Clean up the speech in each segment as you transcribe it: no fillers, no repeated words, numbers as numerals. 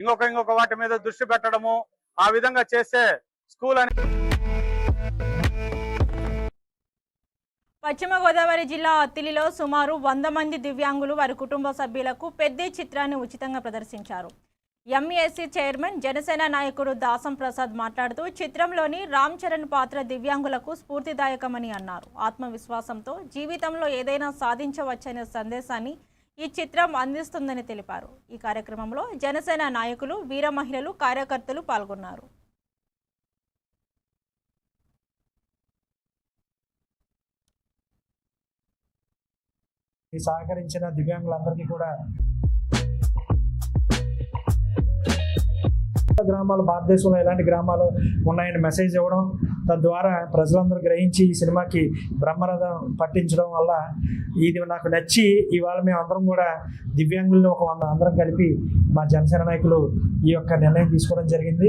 ఇంకొక వాటి మీద దృష్టి పెట్టడము, ఆ విధంగా చేస్తే స్కూల్ అని. పశ్చిమ గోదావరి జిల్లా అత్తిలిలో సుమారు 100 మంది దివ్యాంగులు వారి కుటుంబ సభ్యులకు పెద్ద చిత్రాన్ని ఉచితంగా ప్రదర్శించారు. ఎంఏసీ చైర్మన్ జనసేన నాయకుడు దాసం ప్రసాద్ మాట్లాడుతూ చిత్రంలోని రామ్ చరణ్ పాత్ర దివ్యాంగులకు స్ఫూర్తిదాయకమని అన్నారు. ఆత్మవిశ్వాసంతో జీవితంలో ఏదైనా సాధించవచ్చనే సందేశాన్ని ఈ చిత్రం అందిస్తుందని తెలిపారు. ఈ కార్యక్రమంలో జనసేన నాయకులు, వీర మహిళలు, కార్యకర్తలు పాల్గొన్నారు. సహకరించిన దివ్యాంగులందరికీ కూడా గ్రామాలు, భారతదేశంలో ఎలాంటి గ్రామాలు ఉన్నాయని మెసేజ్ ఇవ్వడం, తద్వారా ప్రజలందరూ గ్రహించి ఈ సినిమాకి బ్రహ్మరథం పట్టించడం వల్ల ఇది నాకు నచ్చి ఇవాళ మేము అందరం కూడా దివ్యాంగులను ఒక 100 అందరం కలిపి మా జనసేన నాయకులు ఈ యొక్క నిర్ణయం తీసుకోవడం జరిగింది.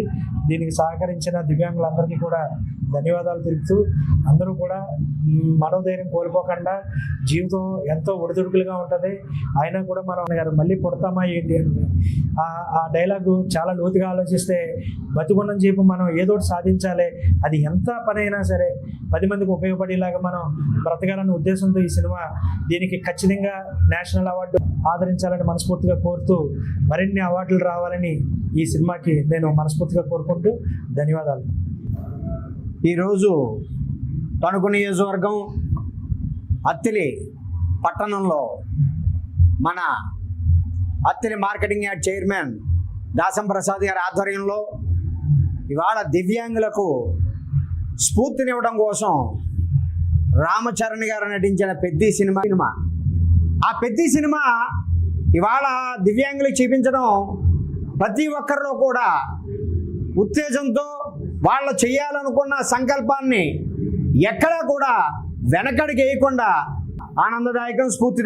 దీనికి సహకరించిన దివ్యాంగులందరికీ కూడా ధన్యవాదాలు తెలుపుతూ అందరూ కూడా మనోధైర్యం కోల్పోకుండా, జీవితం ఎంతో ఒడిదుడుకులుగా ఉంటుంది, అయినా కూడా మనం గారు మళ్ళీ పుడతామా ఏంటి అని ఆ డైలాగు చాలా లోతుగా ఆలోచిస్తే బతికున్నం చెప్పి మనం ఏదో ఒకటి సాధించాలి, అది ఎంత పని అయినా సరే 10 మందికి ఉపయోగపడేలాగా మనం బ్రతకాలనే ఉద్దేశంతో ఈ సినిమా దీనికి ఖచ్చితంగా నేషనల్ అవార్డు ఆదరించాలని మనస్ఫూర్తిగా కోరుతూ మరిన్ని అవార్డులు రావాలని ఈ సినిమాకి నేను మనస్ఫూర్తిగా కోరుకుంటూ ధన్యవాదాలు. ఈరోజు తణుకు నియోజకవర్గం అత్తిలి పట్టణంలో మన Attili marketing yard chairman Dasam Prasad గారి ఆధ్వర్యంలో ఇవాళ దివ్యాంగులకు స్ఫూర్తినివ్వడం కోసం రామచరణ్ గారు నటించిన పెద్ద సినిమా ఆ పెద్ద సినిమా ఇవాళ దివ్యాంగులకు చూపించడం ప్రతి ఒక్కరిలో కూడా ఉత్తేజంతో వాళ్ళు చేయాలనుకున్న సంకల్పాన్ని ఎక్కడా కూడా వెనకడికి వేయకుండా ఆనందదాయకం, స్ఫూర్తిదాయకం.